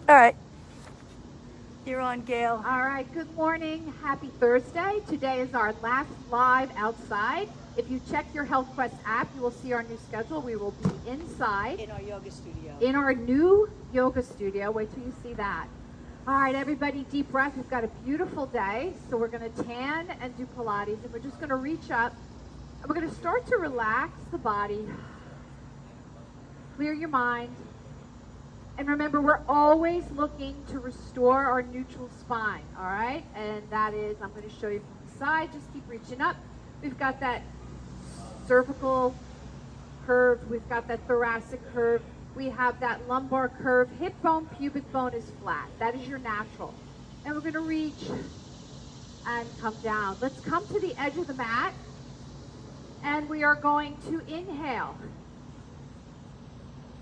All right. You're on, Gail. All right, good morning. Happy Thursday. Today is our last live outside. If you check your HealthQuest app, you will see our new schedule. We will be inside. In our yoga studio. In our new yoga studio. Wait till you see that. All right, everybody, deep breath. We've got a beautiful day. So we're going to tan and do Pilates. And we're just going to reach up. And we're going to start to relax the body. Clear your mind. And remember, we're always looking to restore our neutral spine, all right? And that is, I'm going to show you from the side. Just keep reaching up. We've got that cervical curve. We've got that thoracic curve. We have that lumbar curve. Hip bone, pubic bone is flat. That is your natural. And we're going to reach and come down. Let's come to the edge of the mat. And we are going to inhale.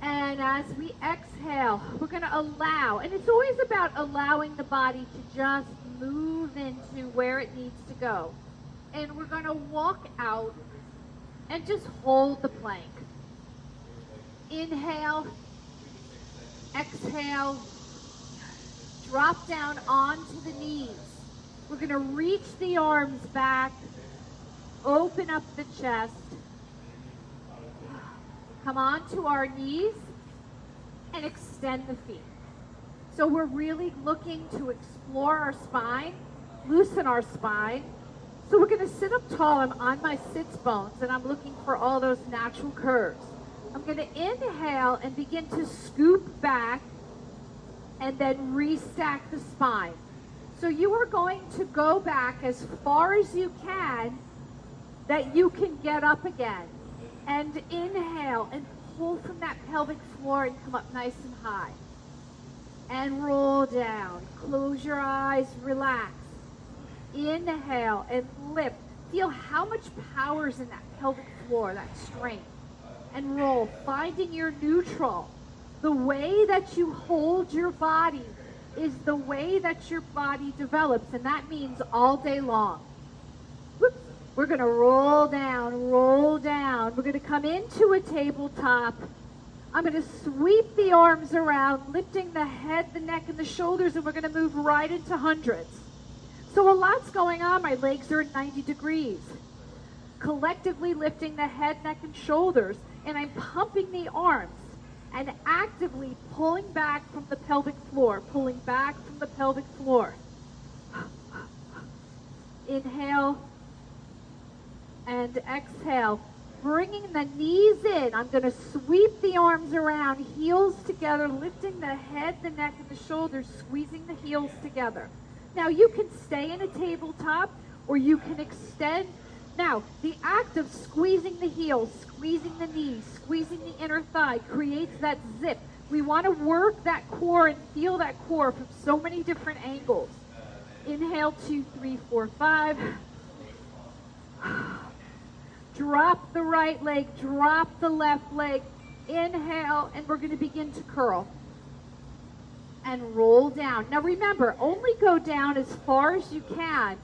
And as we exhale, we're going to allow, and it's always about allowing the body to just move into where it needs to go. And we're going to walk out and just hold the plank. Inhale, exhale, drop down onto the knees. We're going to reach the arms back, open up the chest. Come onto our knees and extend the feet. So we're really looking to explore our spine, loosen our spine. So we're going to sit up tall. I'm on my sits bones and I'm looking for all those natural curves. I'm going to inhale and begin to scoop back and then restack the spine. So you are going to go back as far as you can that you can get up again. And inhale and pull from that pelvic floor and come up nice and high. And roll down. Close your eyes, relax. Inhale and lift. Feel how much power is in that pelvic floor, that strength. And roll, finding your neutral. The way that you hold your body is the way that your body develops, and that means all day long. Whoops. We're going to roll down, roll down. We're going to come into a tabletop. I'm going to sweep the arms around, lifting the head, the neck, and the shoulders, and we're going to move right into hundreds. So a lot's going on. My legs are at 90 degrees. Collectively lifting the head, neck, and shoulders, and I'm pumping the arms and actively pulling back from the pelvic floor, pulling back from the pelvic floor. Inhale. And exhale, bringing the knees in. I'm going to sweep the arms around, heels together, lifting the head, the neck, and the shoulders, squeezing the heels together. Now, you can stay in a tabletop or you can extend. Now, the act of squeezing the heels, squeezing the knees, squeezing the inner thigh creates that zip. We want to work that core and feel that core from so many different angles. Inhale, 2, 3, 4, 5. Drop the right leg, drop the left leg, inhale, and we're going to begin to curl. And roll down. Now remember, only go down as far as you can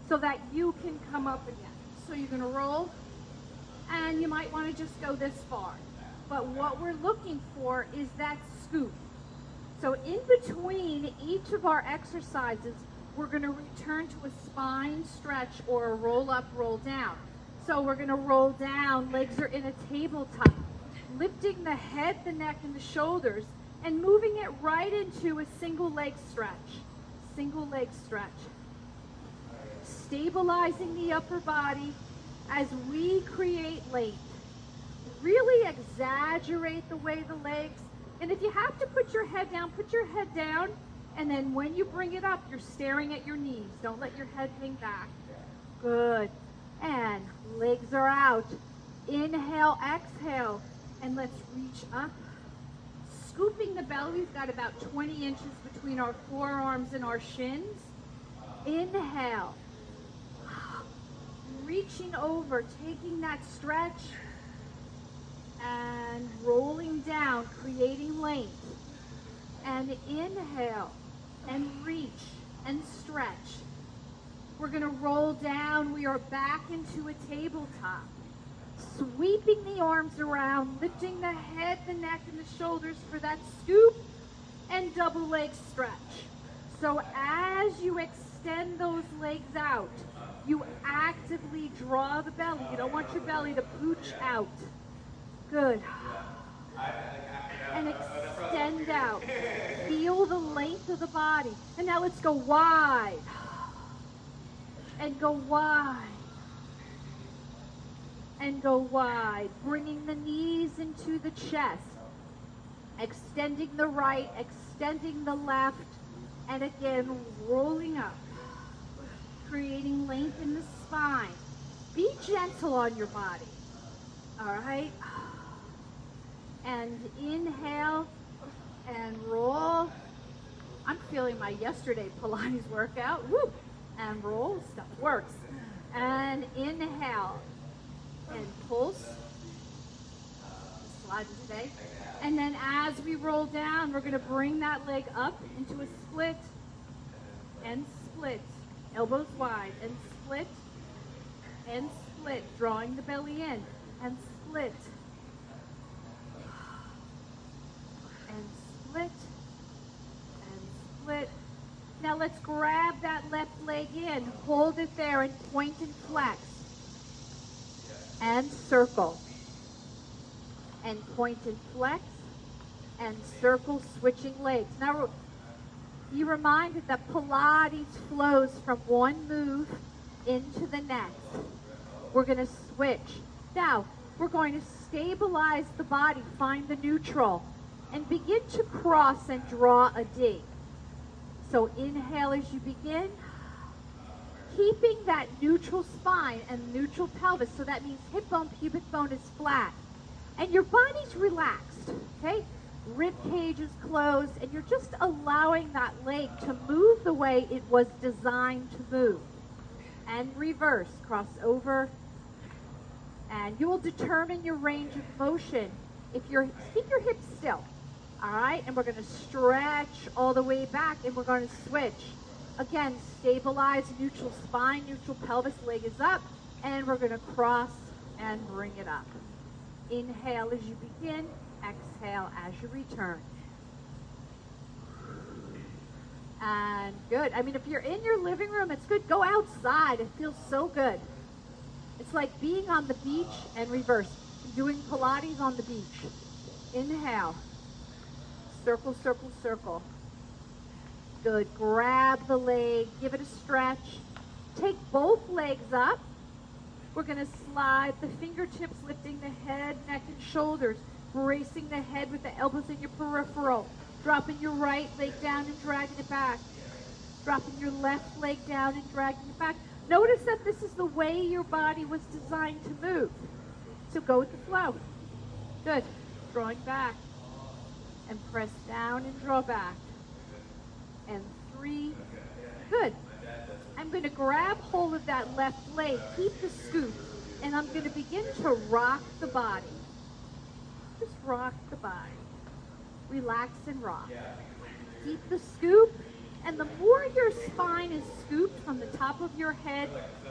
so that you can come up again. So you're going to roll, and you might want to just go this far. But what we're looking for is that scoop. So in between each of our exercises, we're going to return to a spine stretch or a roll up, roll down. So we're going to roll down, legs are in a tabletop, lifting the head, the neck, and the shoulders, and moving it right into a single leg stretch. Single leg stretch. Stabilizing the upper body as we create length. Really exaggerate the way the legs, and if you have to put your head down, and then when you bring it up, you're staring at your knees. Don't let your head hang back. Good. And legs are out. Inhale, exhale, and let's reach up. Scooping the belly, we've got about 20 inches between our forearms and our shins. Inhale. Reaching over, taking that stretch, and rolling down, creating length. And inhale, and reach, and stretch. We're going to roll down. We are back into a tabletop. Sweeping the arms around, lifting the head, the neck, and the shoulders for that scoop, and double leg stretch. So as you extend those legs out, you actively draw the belly. You don't want your belly to pooch out. Good. And extend out. Feel the length of the body. And now let's go wide. And go wide. And go wide. Bringing the knees into the chest. Extending the right, extending the left. And again, rolling up. Creating length in the spine. Be gentle on your body. All right? And inhale and roll. I'm feeling my yesterday Pilates workout. Woo! And roll. Stuff works. And inhale. And pulse. Slide today. And then as we roll down, we're going to bring that leg up into a split. And split. Elbows wide. And split. And split. Drawing the belly in. And split. And split. And split. Now let's grab that left leg in. Hold it there and point and flex. And circle. And point and flex. And circle, switching legs. Now be reminded that Pilates flows from one move into the next. We're going to switch. Now, we're going to stabilize the body, find the neutral, and begin to cross and draw a D. So inhale as you begin, keeping that neutral spine and neutral pelvis. So that means hip bone, pubic bone is flat. And your body's relaxed, okay? Rib cage is closed, and you're just allowing that leg to move the way it was designed to move. And reverse, cross over. And you will determine your range of motion if you're, keep your hips still. All right, and we're going to stretch all the way back, and we're going to switch. Again, stabilize neutral spine, neutral pelvis, leg is up, and we're going to cross and bring it up. Inhale as you begin, exhale as you return. And good. I mean, if you're in your living room, it's good. Go outside. It feels so good. It's like being on the beach and reverse. Doing Pilates on the beach. Inhale. Circle, circle, circle. Good. Grab the leg. Give it a stretch. Take both legs up. We're going to slide the fingertips, lifting the head, neck, and shoulders. Bracing the head with the elbows in your peripheral. Dropping your right leg down and dragging it back. Dropping your left leg down and dragging it back. Notice that this is the way your body was designed to move. So go with the flow. Good. Drawing back. And press down and draw back. And 3. Good. I'm going to grab hold of that left leg. Keep the scoop. And I'm going to begin to rock the body. Just rock the body. Relax and rock. Keep the scoop. And the more your spine is scooped from the top of your head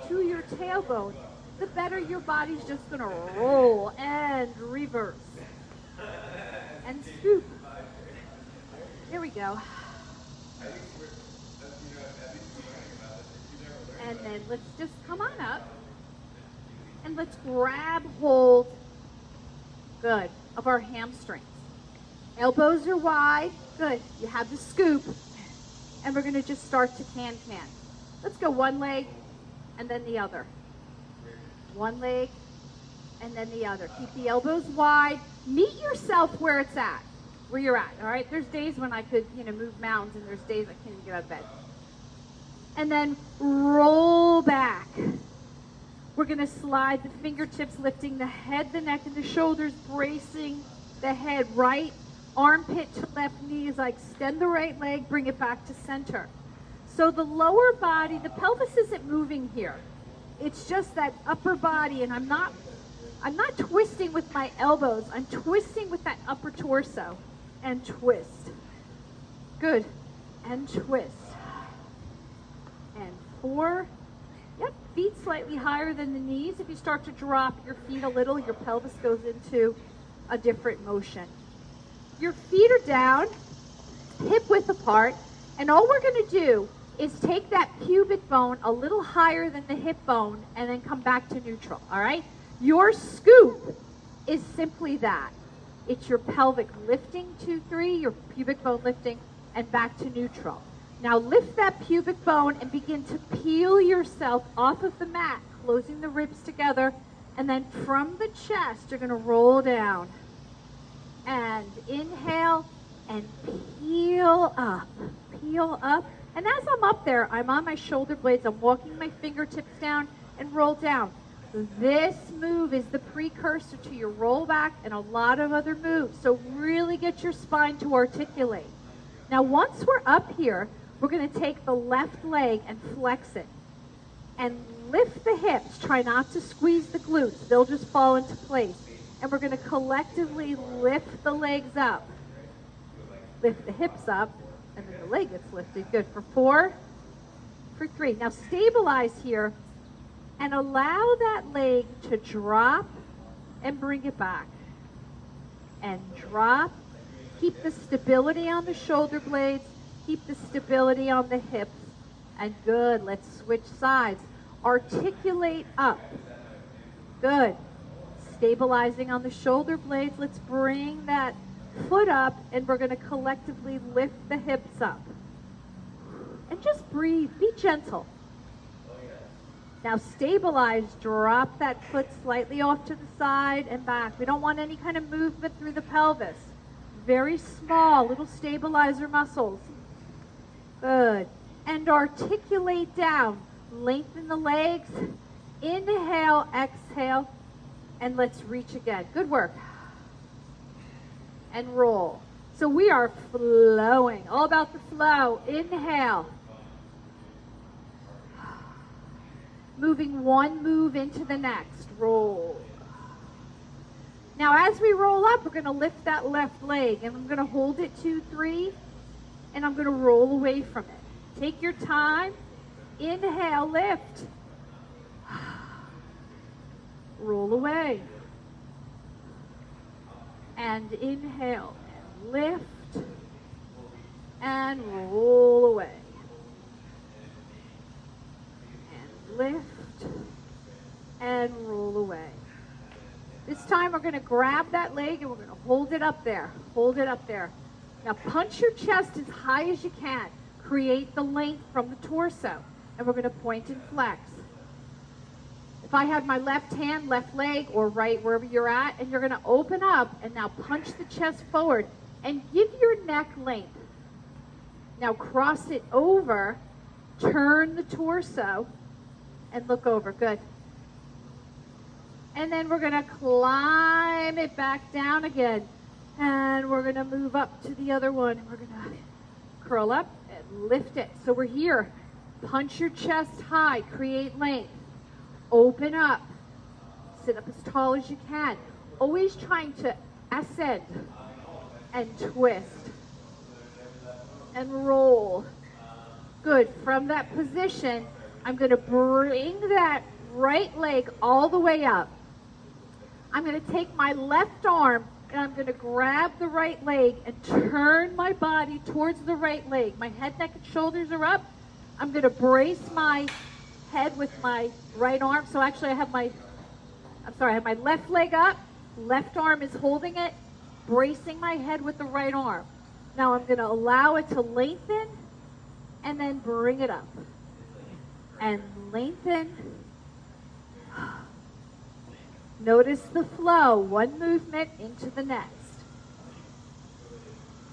to your tailbone, the better your body's just going to roll and reverse. And scoop. Here we go. And then let's just come on up. And let's grab hold, good, of our hamstrings. Elbows are wide. Good. You have the scoop. And we're going to just start to can-can. Let's go one leg and then the other. One leg and then the other. Keep the elbows wide. Meet yourself where it's at, where you're at. All right? There's days when I could, move mountains, and there's days I can't even get out of bed. And then roll back. We're going to slide the fingertips, lifting the head, the neck, and the shoulders, bracing the head. Right armpit to left knee as I extend the right leg, bring it back to center. So the lower body, the pelvis isn't moving here. It's just that upper body, and I'm not twisting with my elbows. I'm twisting with that upper torso. And twist. Good. And twist. And 4. Yep, feet slightly higher than the knees. If you start to drop your feet a little, your pelvis goes into a different motion. Your feet are down, hip width apart. And all we're going to do is take that pubic bone a little higher than the hip bone and then come back to neutral, all right? Your scoop is simply that. It's your pelvic lifting 2, 3, your pubic bone lifting, and back to neutral. Now lift that pubic bone and begin to peel yourself off of the mat, closing the ribs together, and then from the chest, you're gonna roll down. And inhale and peel up, peel up. And as I'm up there, I'm on my shoulder blades, I'm walking my fingertips down and roll down. This move is the precursor to your roll back and a lot of other moves. So really get your spine to articulate. Now once we're up here, we're going to take the left leg and flex it. And lift the hips. Try not to squeeze the glutes. They'll just fall into place. And we're going to collectively lift the legs up. Lift the hips up. And then the leg gets lifted. Good. For 4, for 3. Now stabilize here. And allow that leg to drop and bring it back. And drop. Keep the stability on the shoulder blades. Keep the stability on the hips. And good. Let's switch sides. Articulate up. Good. Stabilizing on the shoulder blades. Let's bring that foot up and we're going to collectively lift the hips up. And just breathe. Be gentle. Now stabilize, drop that foot slightly off to the side and back. We don't want any kind of movement through the pelvis. Very small, little stabilizer muscles. Good. And articulate down. Lengthen the legs. Inhale, exhale, and let's reach again. Good work. And roll. So we are flowing. All about the flow. Inhale. Moving one move into the next. Roll. Now as we roll up, we're going to lift that left leg. And I'm going to hold it 2, 3. And I'm going to roll away from it. Take your time. Inhale, lift. Roll away. And inhale and lift. And roll away. And lift. And roll away. This time we're going to grab that leg and we're going to hold it up there. Hold it up there. Now punch your chest as high as you can. Create the length from the torso. And we're going to point and flex. If I had my left hand, left leg, or right wherever you're at, and you're going to open up and now punch the chest forward and give your neck length. Now cross it over, turn the torso, and look over. Good. And then we're going to climb it back down again. And we're going to move up to the other one. We're going to curl up and lift it. So we're here. Punch your chest high. Create length. Open up. Sit up as tall as you can. Always trying to ascend and twist. And roll. Good. From that position, I'm going to bring that right leg all the way up. I'm going to take my left arm and I'm going to grab the right leg and turn my body towards the right leg. My head, neck, and shoulders are up. I'm going to brace my head with my right arm. So actually I have my left leg up. Left arm is holding it, bracing my head with the right arm. Now I'm going to allow it to lengthen and then bring it up. And lengthen. Notice the flow, one movement into the next.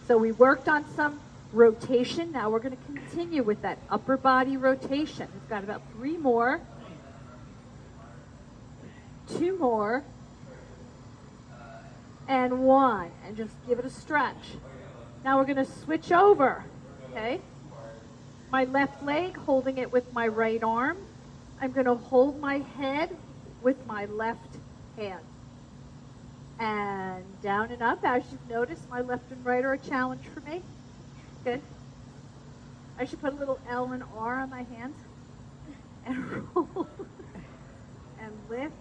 So we worked on some rotation. Now we're going to continue with that upper body rotation. We've got about 3 more. 2 more. And 1. And just give it a stretch. Now we're going to switch over. Okay? My left leg, holding it with my right arm. I'm going to hold my head with my left hand. And down and up. As you've noticed, my left and right are a challenge for me. Good. I should put a little L and R on my hands. And roll. And lift.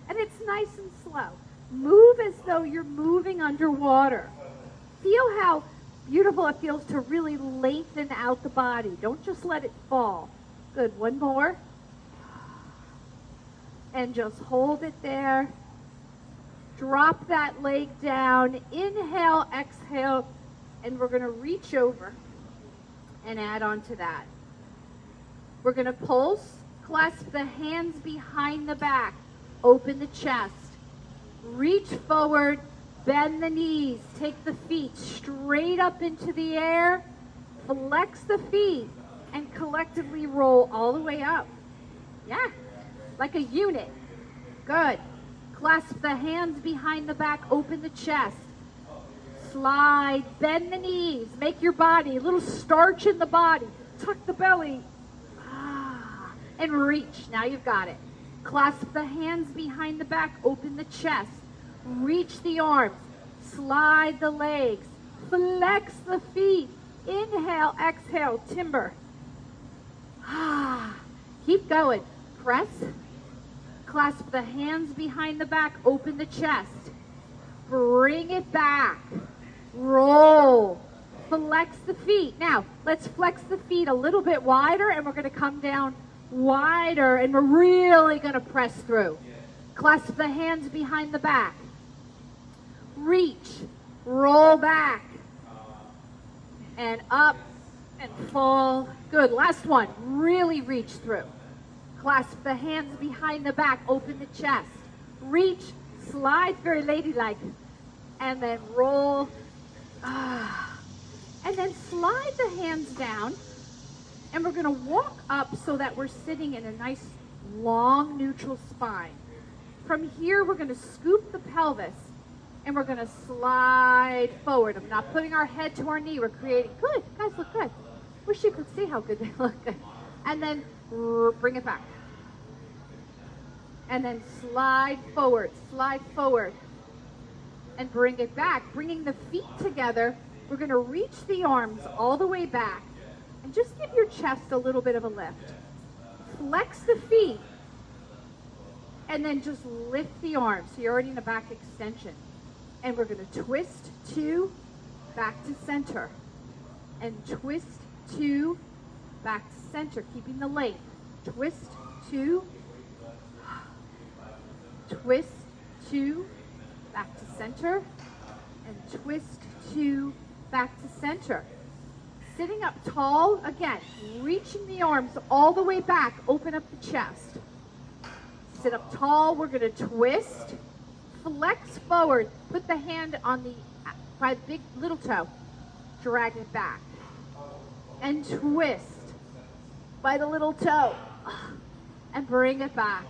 And it's nice and slow. Move as though you're moving underwater. Feel how beautiful it feels to really lengthen out the body. Don't just let it fall. Good, one more. And just hold it there. Drop that leg down. Inhale, exhale, and we're going to reach over and add on to that. We're going to pulse, clasp the hands behind the back, open the chest, reach forward, bend the knees, take the feet straight up into the air, flex the feet, and collectively roll all the way up. Yeah, like a unit. Good. Clasp the hands behind the back, open the chest. Slide, bend the knees, make your body, a little starch in the body, tuck the belly, and reach. Now you've got it. Clasp the hands behind the back, open the chest, reach the arms, slide the legs, flex the feet. Inhale, exhale, timber. Keep going. Press. Clasp the hands behind the back, open the chest. Bring it back. Roll. Flex the feet. Now, let's flex the feet a little bit wider, and we're going to come down wider, and we're really going to press through. Clasp the hands behind the back. Reach. Roll back. And up and fall. Good. Last one. Really reach through. Clasp the hands behind the back. Open the chest. Reach. Slide very ladylike. And then roll. And then slide the hands down. And we're going to walk up so that we're sitting in a nice long neutral spine. From here, we're going to scoop the pelvis. And we're going to slide forward. I'm not putting our head to our knee. We're creating. Good. Guys, look good. Wish you could see how good they look. Good. And then bring it back. And then slide forward, and bring it back. Bringing the feet together, we're going to reach the arms all the way back, and just give your chest a little bit of a lift. Flex the feet, and then just lift the arms. So you're already in a back extension. And we're going to twist 2, back to center. And twist 2, back to center, keeping the length. Twist 2, twist 2, back to center, and twist 2, back to center. Sitting up tall, again, reaching the arms all the way back, open up the chest. Sit up tall, we're going to twist, flex forward, put the hand on the by the big little toe, drag it back, and twist by the little toe, and bring it back.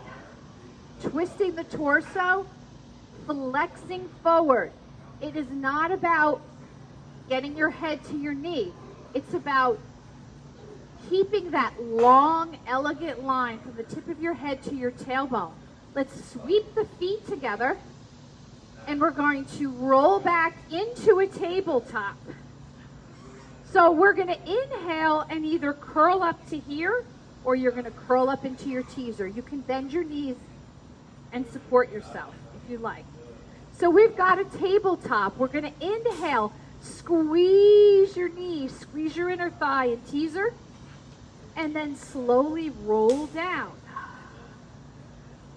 Twisting the torso, flexing forward. It is not about getting your head to your knee. It's about keeping that long, elegant line from the tip of your head to your tailbone. Let's sweep the feet together, and we're going to roll back into a tabletop. So we're going to inhale and either curl up to here, or you're going to curl up into your teaser. You can bend your knees and support yourself if you like. So we've got a tabletop. We're going to inhale, squeeze your knee, squeeze your inner thigh and teaser, and then slowly roll down.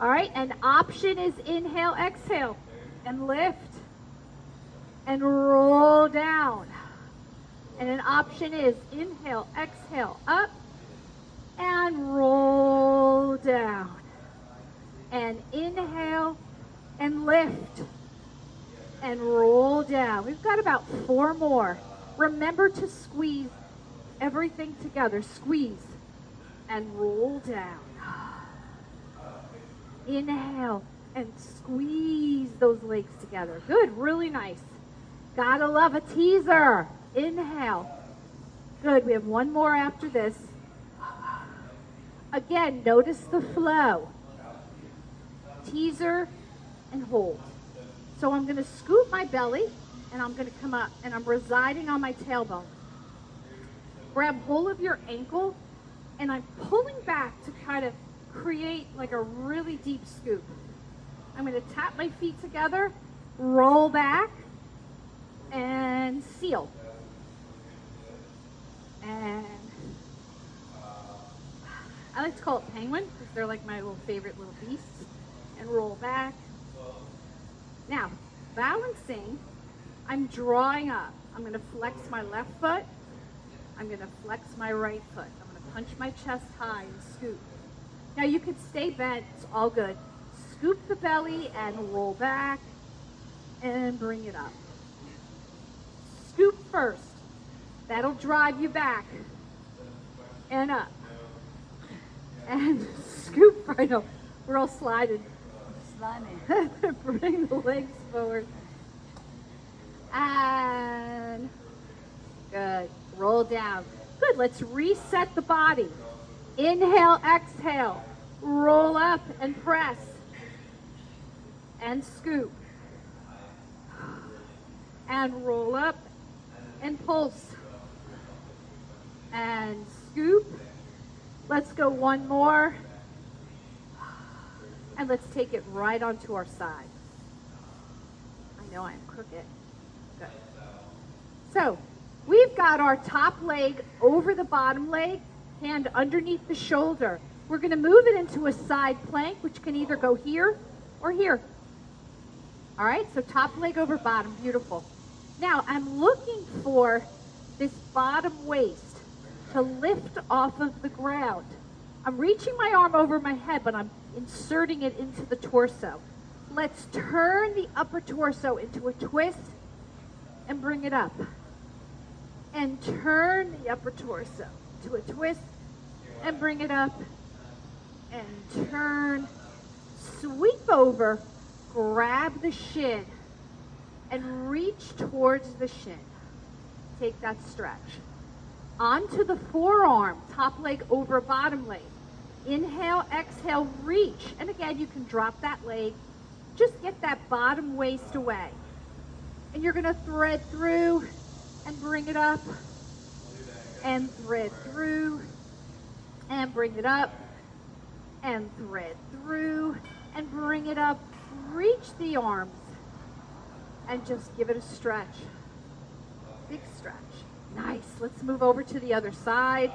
All right, an option is inhale, exhale, and lift, and roll down. And an option is inhale, exhale, up, and roll down. And inhale and lift and roll down. We've got about 4 more. Remember to squeeze everything together. Squeeze and roll down. Inhale and squeeze those legs together. Good, really nice. Gotta love a teaser. Inhale. Good, we have 1 more after this. Again, notice the flow. Teaser and hold. So I'm going to scoop my belly, and I'm going to come up, and I'm residing on my tailbone. Grab hold of your ankle, and I'm pulling back to kind of create like a really deep scoop. I'm going to tap my feet together, roll back, and seal. And I like to call it penguin because they're like my little favorite little beasts. And roll back. Now, balancing, I'm drawing up. I'm going to flex my left foot. I'm going to flex my right foot. I'm going to punch my chest high and scoop. Now you can stay bent, it's all good. Scoop the belly and roll back and bring it up. Scoop first. That'll drive you back and up. And scoop, I know, we're all sliding. Slimy. Bring the legs forward. And good. Roll down. Good. Let's reset the body. Inhale, exhale. Roll up and press. And scoop. And roll up and pulse. And scoop. Let's go one more. And let's take it right onto our side. I know I'm crooked. Good. So, we've got our top leg over the bottom leg, hand underneath the shoulder. We're going to move it into a side plank, which can either go here or here. All right, so top leg over bottom, beautiful. Now, I'm looking for this bottom waist to lift off of the ground. I'm reaching my arm over my head, but I'm inserting it into the torso. Let's turn the upper torso into a twist and bring it up. And turn the upper torso to a twist and bring it up. And turn, sweep over, grab the shin and reach towards the shin. Take that stretch. Onto the forearm, top leg over bottom leg. Inhale, exhale, reach. And again, you can drop that leg. Just get that bottom waist away. And you're going to thread through and bring it up. And thread through and bring it up. And thread through and bring it up. Reach the arms. And just give it a stretch. Big stretch. Nice. Let's move over to the other side.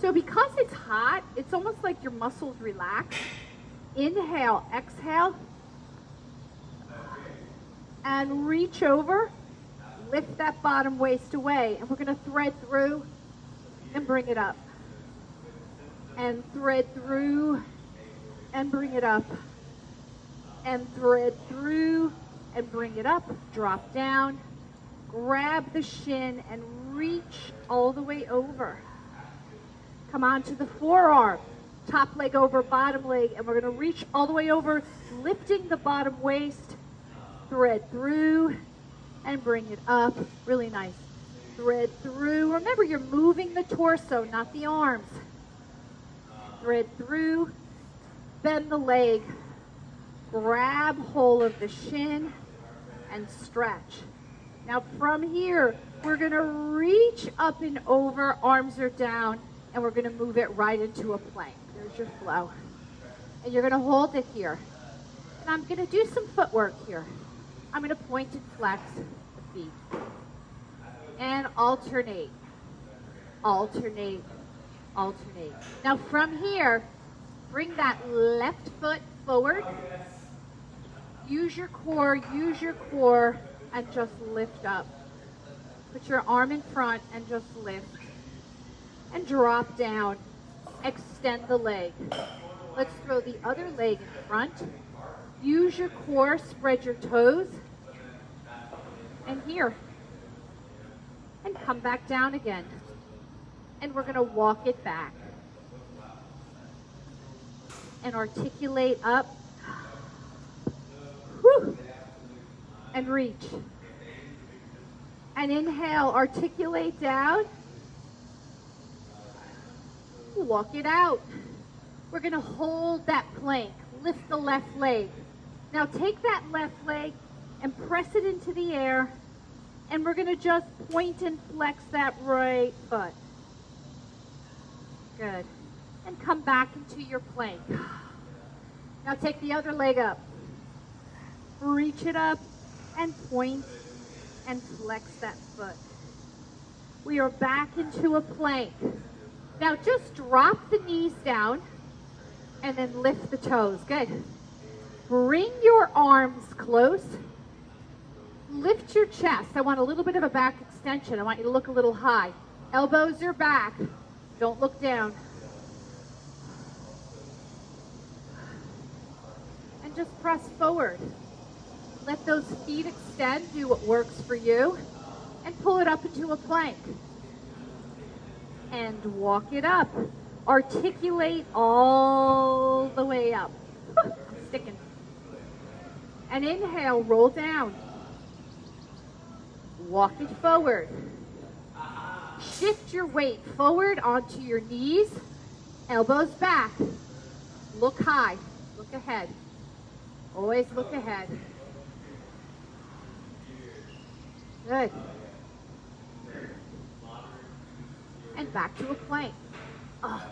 So because it's hot, it's almost like your muscles relax. Inhale, exhale. And reach over. Lift that bottom waist away. And we're going to thread through and bring it up. And thread through and bring it up. And thread through and bring it up. Drop down. Grab the shin and reach all the way over. Come on to the forearm. Top leg over bottom leg. And we're going to reach all the way over, lifting the bottom waist. Thread through and bring it up. Really nice. Thread through. Remember, you're moving the torso, not the arms. Thread through. Bend the leg. Grab hold of the shin and stretch. Now from here, we're going to reach up and over, arms are down, and we're going to move it right into a plank. There's your flow. And you're going to hold it here. And I'm going to do some footwork here. I'm going to point and flex the feet. And alternate. Alternate. Alternate. Now from here, bring that left foot forward. Use your core, and just lift up. Put your arm in front and just lift. And drop down. Extend the leg. Let's throw the other leg in front. Use your core, spread your toes. And here. And come back down again. And we're going to walk it back. And articulate up. Whew. And reach. And inhale, articulate down. Walk it out. We're going to hold that plank. Lift the left leg. Now take that left leg and press it into the air. And we're going to just point and flex that right foot. Good. And come back into your plank. Now take the other leg up. Reach it up and point and flex that foot. We are back into a plank. Now just drop the knees down and then lift the toes. Good. Bring your arms close. Lift your chest. I want a little bit of a back extension. I want you to look a little high. Elbows are back. Don't look down. And just press forward. Let those feet extend. Do what works for you. And pull it up into a plank. And walk it up. Articulate all the way up. I'm sticking. And inhale, roll down. Walk it forward. Shift your weight forward onto your knees. Elbows back. Look high. Look ahead. Always look ahead. Good. And back to a plank. Oh.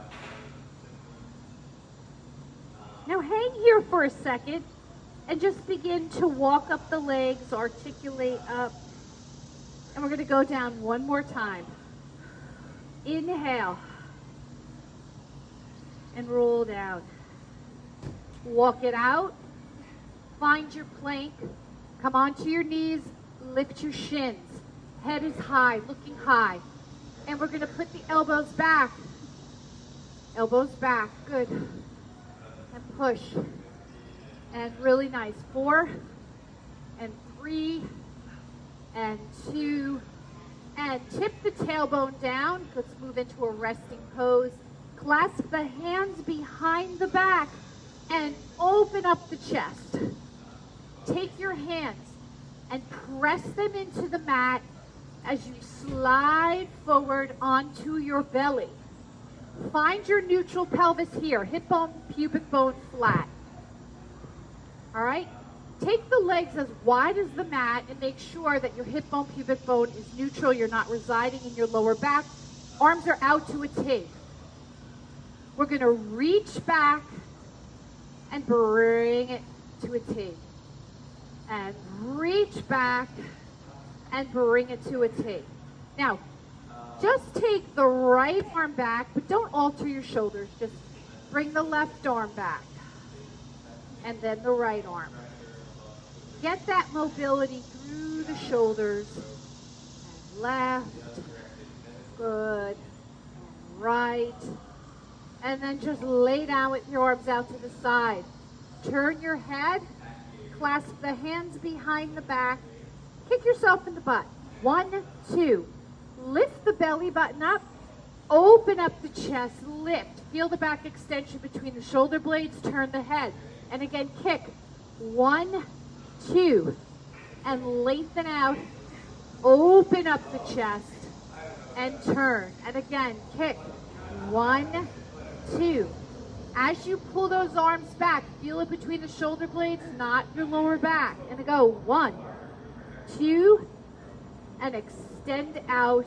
Now hang here for a second and just begin to walk up the legs, articulate up. And we're going to go down one more time. Inhale. And roll down. Walk it out. Find your plank. Come onto your knees. Lift your shins. Head is high, looking high. And we're going to put the elbows back. Elbows back. Good. And push. And really nice. 4 and 3 and 2. And tip the tailbone down. Let's move into a resting pose. Clasp the hands behind the back and open up the chest. Take your hands and press them into the mat as you slide forward onto your belly. Find your neutral pelvis here, hip bone, pubic bone flat. All right? Take the legs as wide as the mat and make sure that your hip bone, pubic bone is neutral. You're not residing in your lower back. Arms are out to a T. We're going to reach back and bring it to a T. And reach back and bring it to a T. Now, just take the right arm back, but don't alter your shoulders. Just bring the left arm back. And then the right arm. Get that mobility through the shoulders. And left. Good. And right. And then just lay down with your arms out to the side. Turn your head. Clasp the hands behind the back. Kick yourself in the butt. 1, 2. Lift the belly button up. Open up the chest. Lift. Feel the back extension between the shoulder blades. Turn the head. And again, kick. 1, 2. And lengthen out. Open up the chest. And turn. And again, kick. 1, 2. As you pull those arms back, feel it between the shoulder blades, not your lower back. And go 1, 2, and extend out,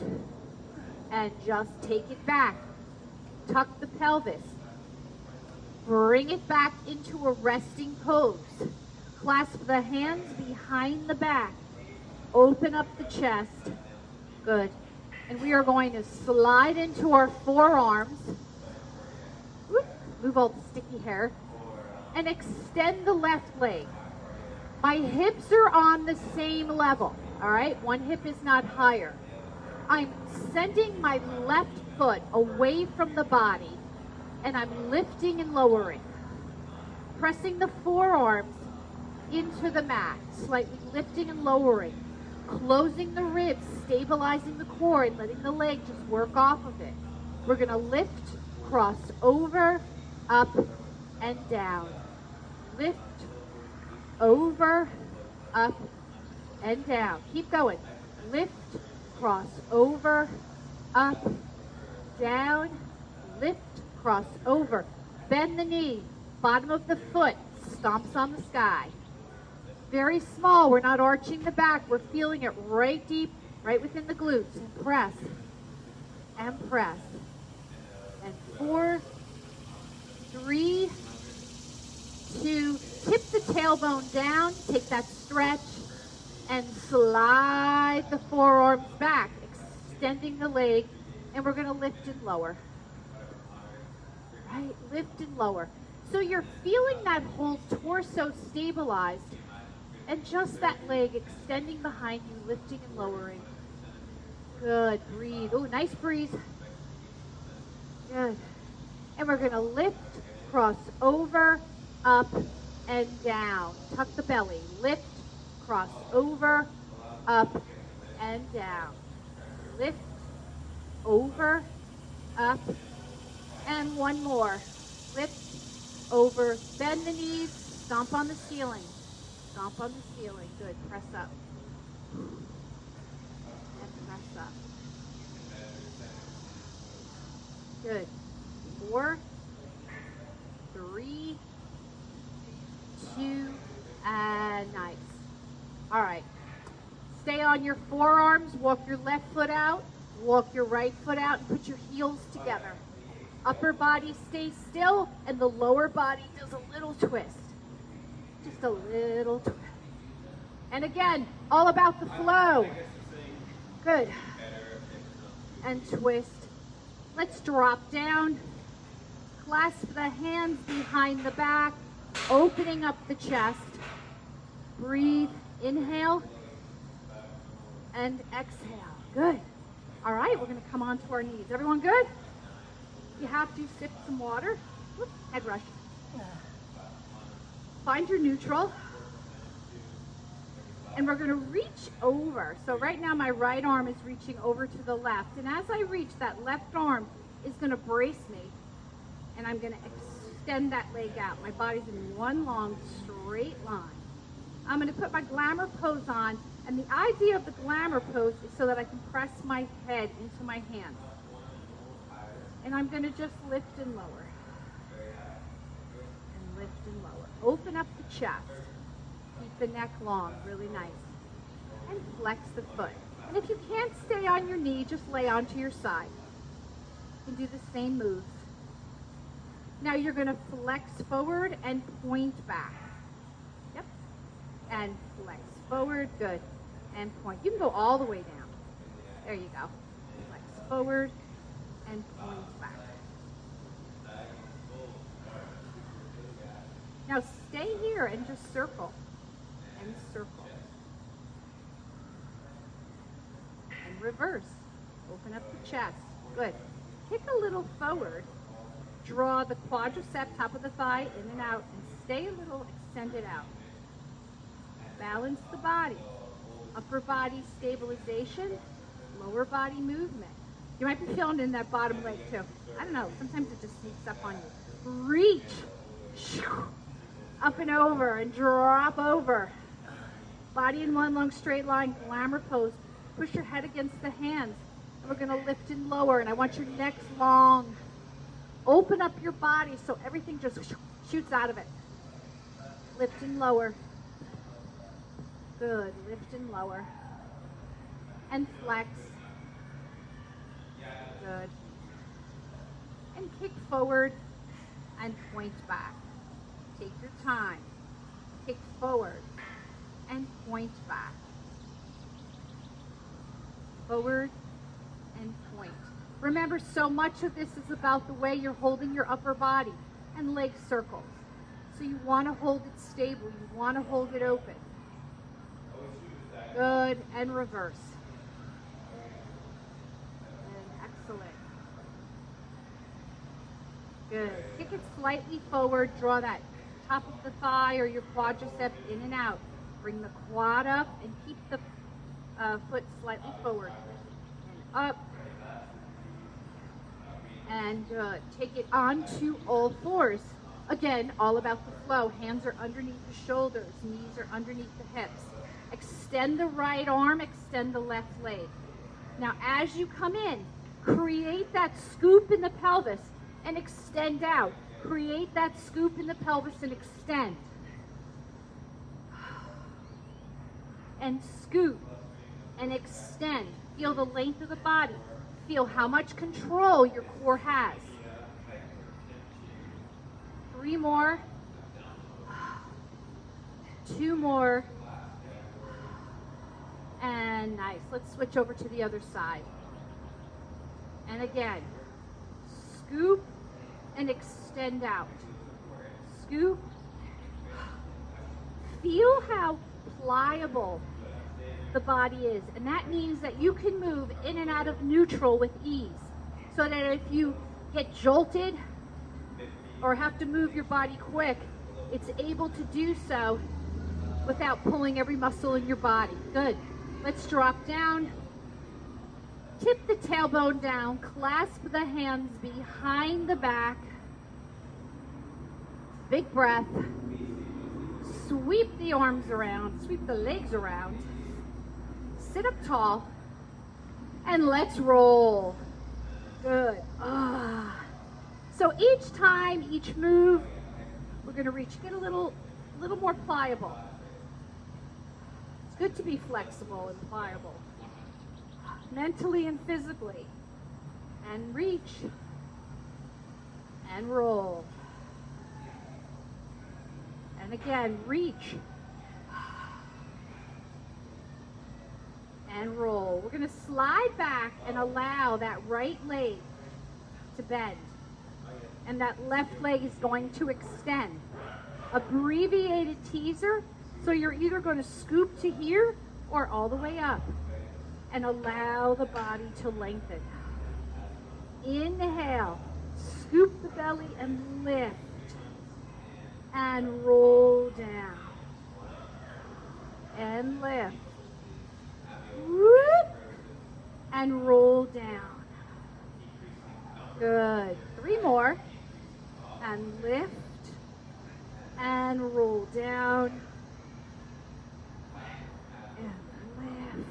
and just take it back. Tuck the pelvis. Bring it back into a resting pose. Clasp the hands behind the back. Open up the chest. Good. And we are going to slide into our forearms. Move all the sticky hair. And extend the left leg. My hips are on the same level. All right? One hip is not higher. I'm sending my left foot away from the body. And I'm lifting and lowering. Pressing the forearms into the mat. Slightly lifting and lowering. Closing the ribs. Stabilizing the core. And letting the leg just work off of it. We're going to lift, cross over, up and down. Lift, over, up, and down. Keep going. Lift, cross over, up, down. Lift, cross over. Bend the knee. Bottom of the foot stomps on the sky. Very small. We're not arching the back. We're feeling it right deep, right within the glutes. And press. And press. And 4, 3, 2, tip the tailbone down, take that stretch, and slide the forearms back, extending the leg, and we're going to lift and lower. Right, lift and lower. So you're feeling that whole torso stabilized, and just that leg extending behind you, lifting and lowering. Good, breathe. Oh, nice breeze. Good. And we're going to lift, cross over, up, and down. Tuck the belly. Lift, cross over, up, and down. Lift, over, up, and one more. Lift, over, bend the knees, stomp on the ceiling. Stomp on the ceiling. Good. Press up. And press up. Good. 4, 3, 2, and nice. All right. Stay on your forearms. Walk your left foot out. Walk your right foot out and put your heels together. Upper body stays still and the lower body does a little twist. Just a little twist. And again, all about the flow. Good. And twist. Let's drop down. Clasp the hands behind the back, opening up the chest. Breathe. Inhale and exhale. Good. All right, we're going to come onto our knees. Everyone good? If you have to, sip some water. Whoop, head rush. Find your neutral. And we're going to reach over. So right now my right arm is reaching over to the left. And as I reach, that left arm is going to brace me. And I'm going to extend that leg out. My body's in one long straight line. I'm going to put my Glamour Pose on. And the idea of the Glamour Pose is so that I can press my head into my hands. And I'm going to just lift and lower. And lift and lower. Open up the chest. Keep the neck long, really nice. And flex the foot. And if you can't stay on your knee, just lay onto your side. You can do the same moves. Now you're going to flex forward and point back. Yep. And flex forward. Good. And point. You can go all the way down. There you go. Flex forward and point back. Now stay here and just circle. And circle. And reverse. Open up the chest. Good. Kick a little forward. Draw the quadricep, top of the thigh, in and out, and stay a little extended out. Balance the body. Upper body stabilization, lower body movement. You might be feeling it in that bottom leg too. I don't know, sometimes it just sneaks up on you. Reach. Up and over and drop over. Body in one long straight line, Glamour Pose. Push your head against the hands. And we're going to lift and lower, and I want your neck long. Open up your body so everything just shoots out of it. Lift and lower. Good. Lift and lower. And flex. Good. And kick forward and point back. Take your time. Kick forward and point back. Forward and point. Remember, so much of this is about the way you're holding your upper body and leg circles. So you want to hold it stable. You want to hold it open. Good. And reverse. And excellent. Good. Kick it slightly forward. Draw that top of the thigh or your quadricep in and out. Bring the quad up and keep the foot slightly forward. And up. And take it onto all fours. Again, all about the flow. Hands are underneath the shoulders. Knees are underneath the hips. Extend the right arm. Extend the left leg. Now, as you come in, create that scoop in the pelvis and extend out. Create that scoop in the pelvis and extend. And scoop and extend. Feel the length of the body. Feel how much control your core has. 3 more. 2 more. And nice. Let's switch over to the other side. And again, scoop and extend out. Scoop. Feel how pliable the body is. And that means that you can move in and out of neutral with ease. So that if you get jolted or have to move your body quick, it's able to do so without pulling every muscle in your body. Good. Let's drop down. Tip the tailbone down. Clasp the hands behind the back. Big breath. Sweep the arms around. Sweep the legs around. Sit up tall. And let's roll. Good. So each time, each move, we're going to reach, get a little more pliable. It's good to be flexible and pliable, mentally and physically. And reach and roll. And again, reach and roll. We're going to slide back and allow that right leg to bend. And that left leg is going to extend. Abbreviated teaser, so you're either going to scoop to here or all the way up. And allow the body to lengthen. Inhale, scoop the belly and lift. And roll down. And lift. Whoop. And roll down. Good. 3 more. And lift. And roll down. And lift.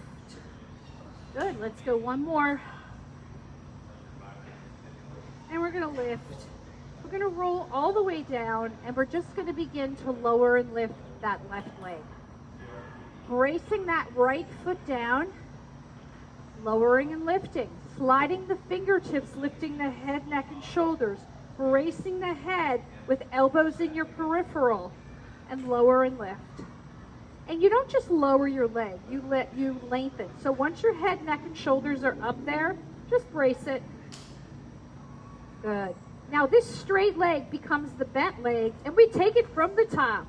Good. Let's go 1 more. And we're going to lift. We're going to roll all the way down, and we're just going to begin to lower and lift that left leg. Bracing that right foot down, lowering and lifting, sliding the fingertips, lifting the head, neck, and shoulders, bracing the head with elbows in your peripheral, and lower and lift. And you don't just lower your leg, you lengthen. So once your head, neck, and shoulders are up there, just brace it. Good. Now this straight leg becomes the bent leg, and we take it from the top,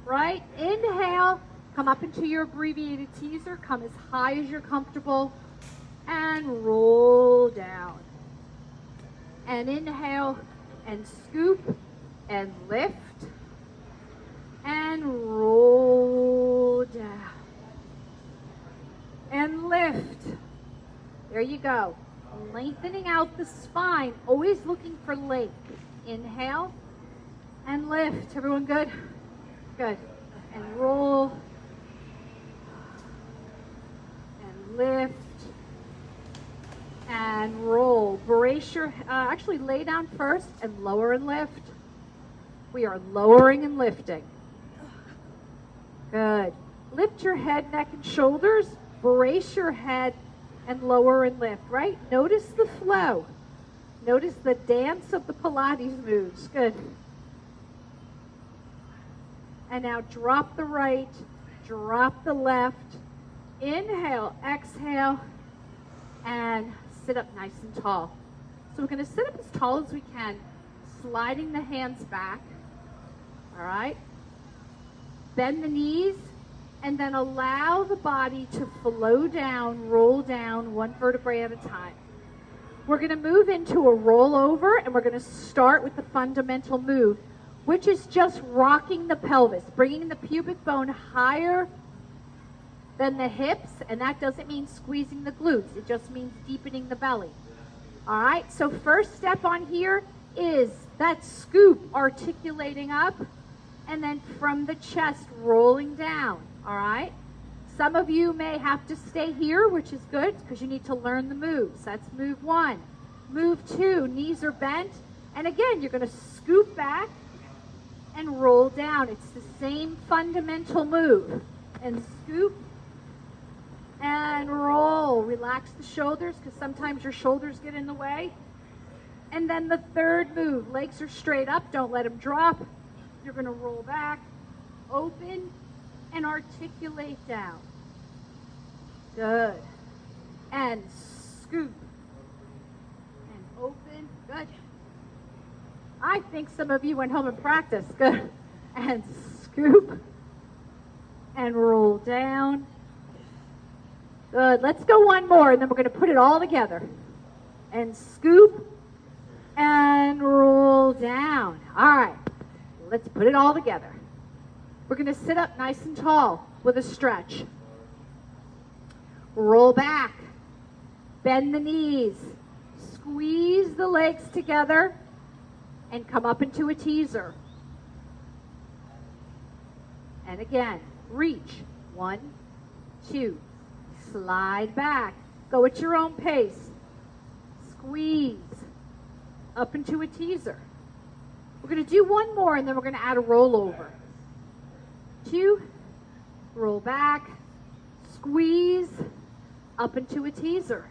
right? Inhale, come up into your abbreviated teaser, come as high as you're comfortable, and roll down. And inhale, and scoop, and lift, and roll down. And lift. There you go. Lengthening out the spine, always looking for length. Inhale and lift. Everyone good? Good. And roll. And lift. And roll. Brace your, actually lay down first and lower and lift. We are lowering and lifting. Good. Lift your head, neck, and shoulders. Brace your head and lower and lift, right? Notice the flow. Notice the dance of the Pilates moves. Good. And now drop the right, drop the left. Inhale, exhale, and sit up nice and tall. So we're going to sit up as tall as we can, sliding the hands back. All right? Bend the knees. And then allow the body to flow down, roll down 1 vertebrae at a time. We're going to move into a rollover, and we're going to start with the fundamental move, which is just rocking the pelvis, bringing the pubic bone higher than the hips, and that doesn't mean squeezing the glutes. It just means deepening the belly. All right, so first step on here is that scoop, articulating up, and then from the chest, rolling down. All right, some of you may have to stay here, which is good because you need to learn the moves. That's move 1. Move 2, knees are bent. And again, you're going to scoop back and roll down. It's the same fundamental move. And scoop and roll. Relax the shoulders because sometimes your shoulders get in the way. And then the third move, legs are straight up. Don't let them drop. You're going to roll back, open, and articulate down. Good. And scoop. And open. Good. I think some of you went home and practiced. Good. And scoop. And roll down. Good. Let's go one more, and then we're going to put it all together. And scoop. And roll down. All right. Let's put it all together. We're going to sit up nice and tall with a stretch. Roll back. Bend the knees. Squeeze the legs together and come up into a teaser. And again, reach. 1, 2. Slide back. Go at your own pace. Squeeze up into a teaser. We're going to do one more, and then we're going to add a rollover. 2, roll back, squeeze up into a teaser.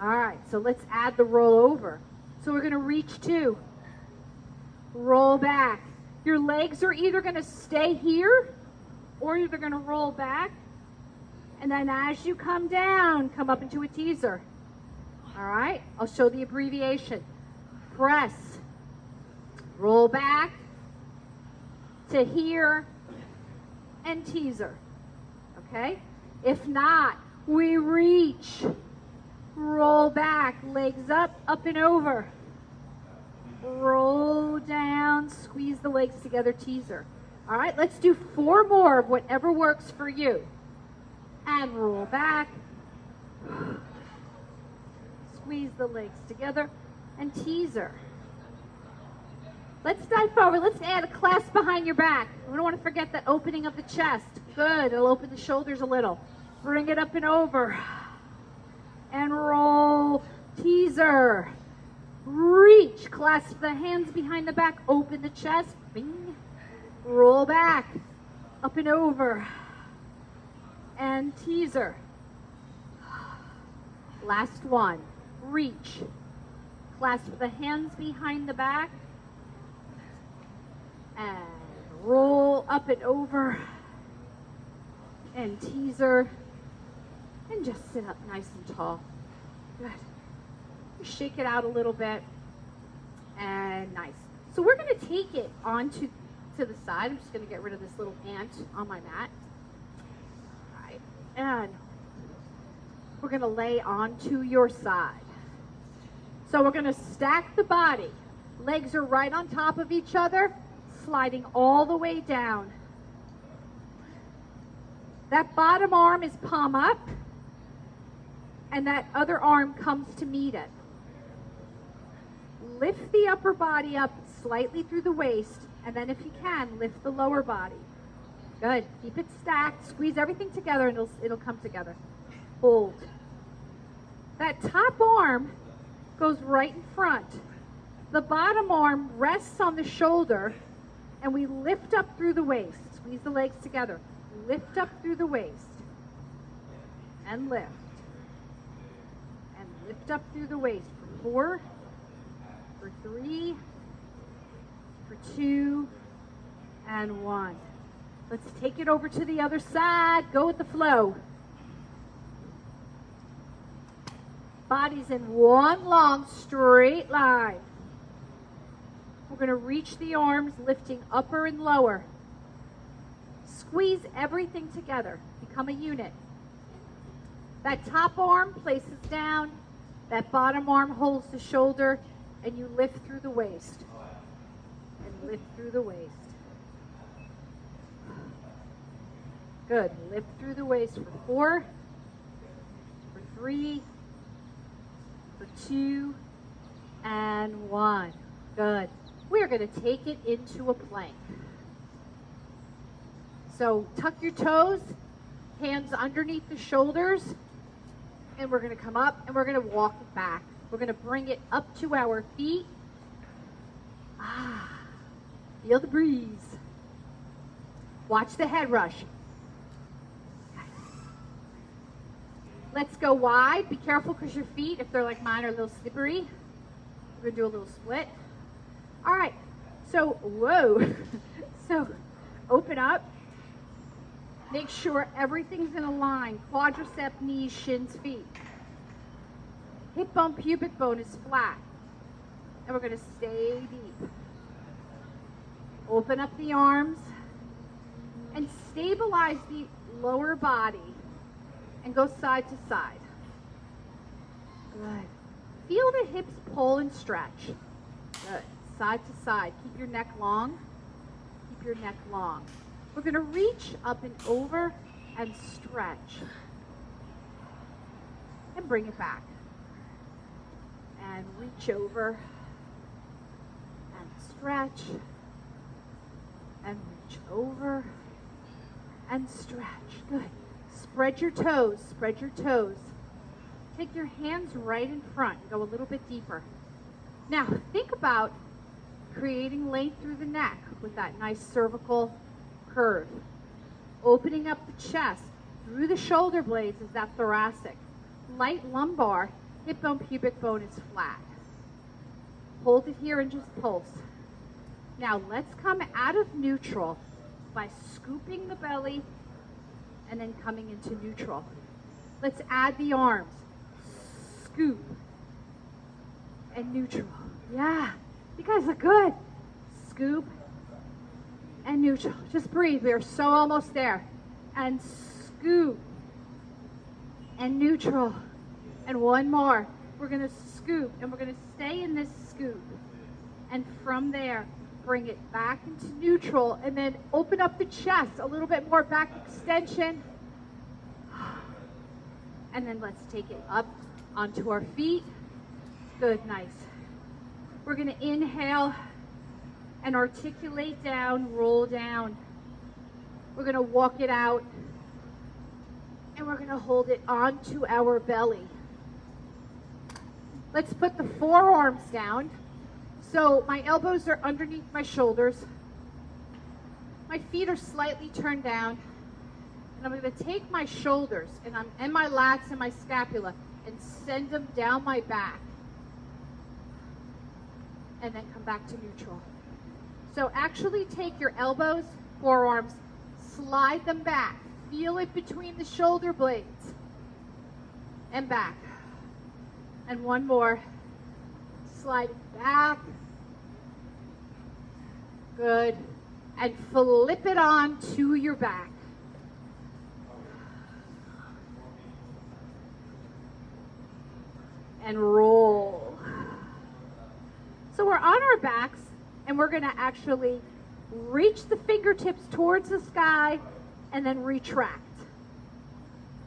All right, so let's add the rollover. So we're going to reach 2, roll back. Your legs are either going to stay here or you're going to roll back. And then as you come down, come up into a teaser. All right, I'll show the abbreviation. Press, roll back to here, and teaser. Okay? If not, we reach, roll back, legs up, up and over. Roll down, squeeze the legs together, teaser. All right, let's do 4 more of whatever works for you. And roll back. Squeeze the legs together and teaser. Let's dive forward. Let's add a clasp behind your back. We don't want to forget that opening of the chest. Good. It'll open the shoulders a little. Bring it up and over. And roll. Teaser. Reach. Clasp the hands behind the back. Open the chest. Bing. Roll back. Up and over. And teaser. Last one. Reach. Clasp the hands behind the back. And roll up and over. And teaser. And just sit up nice and tall. Good. Shake it out a little bit. And nice. So we're going to take it onto the side. I'm just going to get rid of this little ant on my mat. All right. And we're going to lay onto your side. So we're going to stack the body. Legs are right on top of each other, sliding all the way down. That bottom arm is palm up, and that other arm comes to meet it. Lift the upper body up slightly through the waist, and then if you can, lift the lower body. Good. Keep it stacked. Squeeze everything together, and it'll come together. Hold. That top arm goes right in front. The bottom arm rests on the shoulder, and we lift up through the waist. Squeeze the legs together. Lift up through the waist. And lift. And lift up through the waist for 4, for 3, for 2, and 1. Let's take it over to the other side. Go with the flow. Body's in one long straight line. We're going to reach the arms, lifting upper and lower. Squeeze everything together. Become a unit. That top arm places down. That bottom arm holds the shoulder, and you lift through the waist. And lift through the waist. Good. Lift through the waist for 4, for 3, for 2, and 1. Good. We are going to take it into a plank. So tuck your toes, hands underneath the shoulders, and we're going to come up and we're going to walk it back. We're going to bring it up to our feet. Feel the breeze. Watch the head rush. Let's go wide. Be careful because your feet, if they're like mine, are a little slippery. We're going to do a little split. All right. So, whoa. So, open up. Make sure everything's in a line. Quadricep, knees, shins, feet. Hip bone, pubic bone is flat. And we're going to stay deep. Open up the arms and stabilize the lower body and go side to side. Good. Feel the hips pull and stretch. Good. Side to side. Keep your neck long. Keep your neck long. We're going to reach up and over and stretch. And bring it back. And reach over and stretch. And reach over and stretch. Good. Spread your toes. Spread your toes. Take your hands right in front. Go a little bit deeper. Now, think about creating length through the neck with that nice cervical curve. Opening up the chest through the shoulder blades is that thoracic. Light lumbar, hip bone, pubic bone is flat. Hold it here and just pulse. Now, let's come out of neutral by scooping the belly and then coming into neutral. Let's add the arms. Scoop and neutral. Yeah, you guys look good. Scoop and neutral. Just breathe. We are so almost there. And scoop and neutral. And one more. We're going to scoop and we're going to stay in this scoop. And from there, bring it back into neutral and then open up the chest. A little bit more back extension. And then let's take it up onto our feet. Good, nice. We're going to inhale and articulate down, roll down. We're going to walk it out and we're going to hold it onto our belly. Let's put the forearms down. So my elbows are underneath my shoulders. My feet are slightly turned down. And I'm going to take my shoulders and my lats and my scapula and send them down my back. And then come back to neutral. So actually take your elbows, forearms, slide them back. Feel it between the shoulder blades. And back. And one more. Slide back. Good. And flip it on to your back. And roll. So we're on our backs and we're going to actually reach the fingertips towards the sky and then retract.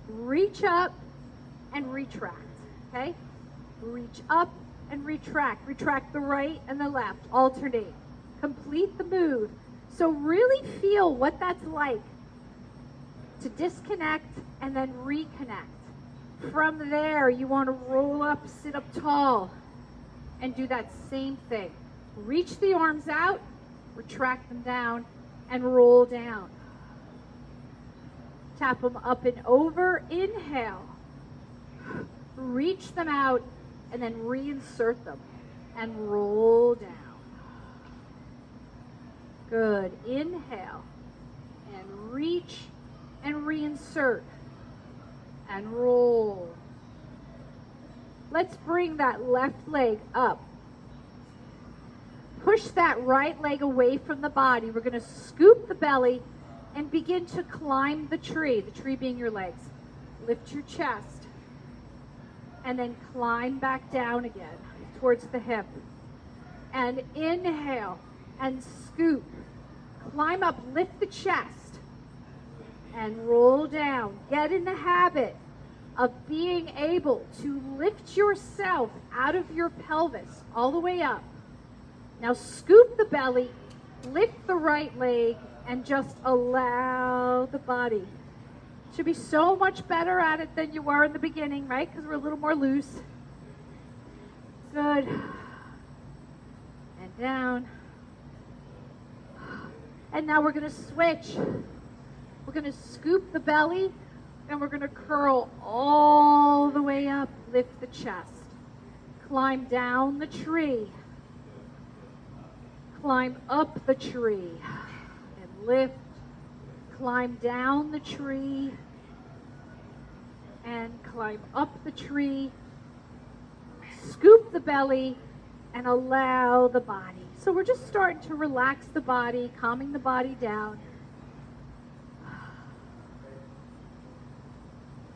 Reach up and retract. Okay? Reach up and retract. Retract the right and the left. Alternate. Complete the move. So really feel what that's like to disconnect and then reconnect. From there, you want to roll up, sit up tall, and do that same thing. Reach the arms out, retract them down, and roll down. Tap them up and over. Inhale. Reach them out, and then reinsert them, and roll down. Good. Inhale, and reach, and reinsert. And roll. Let's bring that left leg up. Push that right leg away from the body. We're going to scoop the belly and begin to climb the tree being your legs. Lift your chest and then climb back down again towards the hip. And inhale and scoop. Climb up, lift the chest. And roll down. Get in the habit of being able to lift yourself out of your pelvis all the way up. Now scoop the belly, lift the right leg, and just allow the body. Should be so much better at it than you were in the beginning, right? Because we're a little more loose. Good. And down. And now we're going to switch. We're going to scoop the belly and we're going to curl all the way up. Lift the chest. Climb down the tree. Climb up the tree. And lift. climb down the tree and climb up the tree. Scoop the belly and allow the body. So we're just starting to relax the body, calming the body down.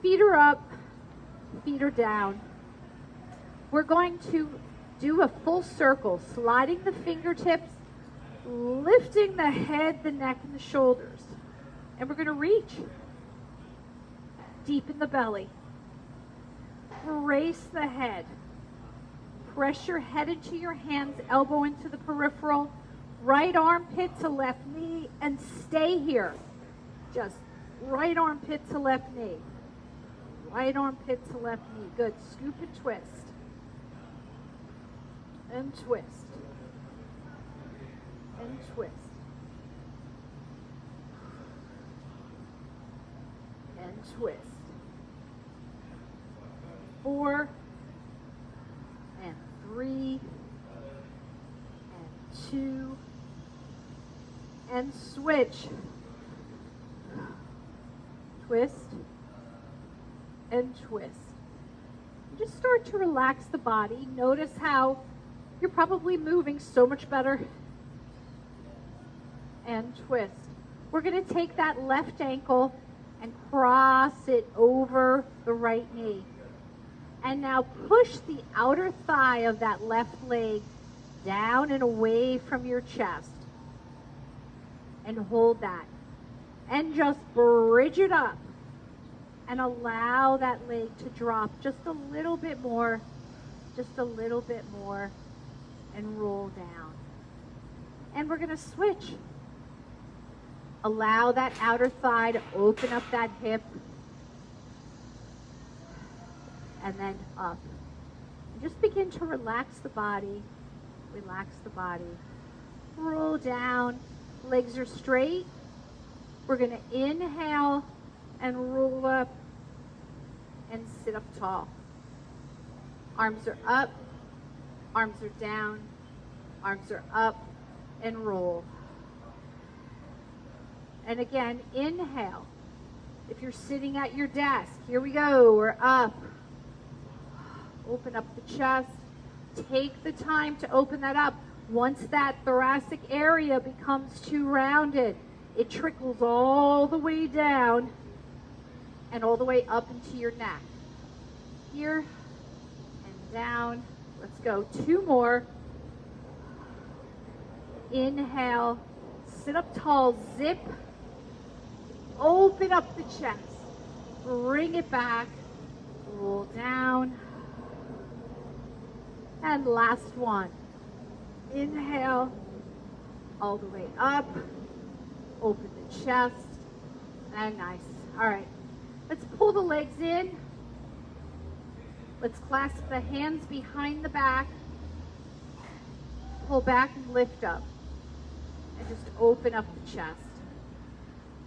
Feet are up, feet are down. We're going to do a full circle, sliding the fingertips, lifting the head, the neck, and the shoulders. And we're going to reach deep in the belly. Brace the head. Press your head into your hands, elbow into the peripheral, right armpit to left knee, and stay here. Just right armpit to left knee. Right armpit to left knee. Good. Scoop and twist. And twist. And twist. And twist. 4 and 3 and 2 and switch. Twist and twist. Just start to relax the body. Notice how you're probably moving so much better. And twist. We're going to take that left ankle and cross it over the right knee. And now push the outer thigh of that left leg down and away from your chest. And hold that. And just bridge it up. And allow that leg to drop just a little bit more. Just a little bit more. And roll down. And we're going to switch. Allow that outer thigh to open up that hip. And then up. And just begin to relax the body. Relax the body. Roll down. Legs are straight. We're going to inhale and roll up and sit up tall. Arms are up. Arms are down. Arms are up and roll. And again, inhale. If you're sitting at your desk, here we go. We're up. Open up the chest. Take the time to open that up. Once that thoracic area becomes too rounded, it trickles all the way down and all the way up into your neck. Here and down. Let's go. 2 more. Inhale. Sit up tall. Zip. Open up the chest. Bring it back. Roll down. And last one. Inhale. All the way up. Open the chest. And nice. All right. Let's pull the legs in. Let's clasp the hands behind the back. Pull back and lift up. And just open up the chest.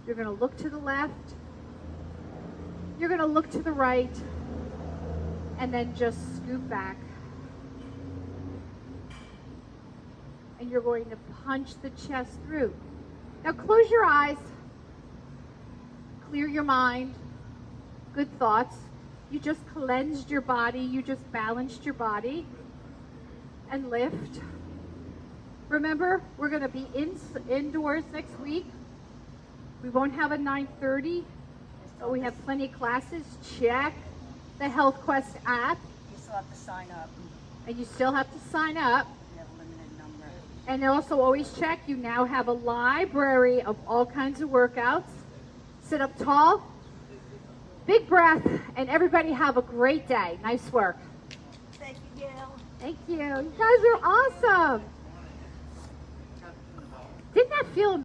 You're going to look to the left. You're going to look to the right. And then just scoop back. And you're going to punch the chest through. Now close your eyes. Clear your mind. Good thoughts. You just cleansed your body. You just balanced your body. And lift. Remember, we're going to be indoors next week. We won't have a 9:30, but we have plenty of classes. Check the HealthQuest app. You still have to sign up. And you still have to sign up. You have a limited number. And also always check, you now have a library of all kinds of workouts. Sit up tall. Big breath. And everybody have a great day. Nice work. Thank you, Gail. Thank you. You guys are awesome. Didn't that feel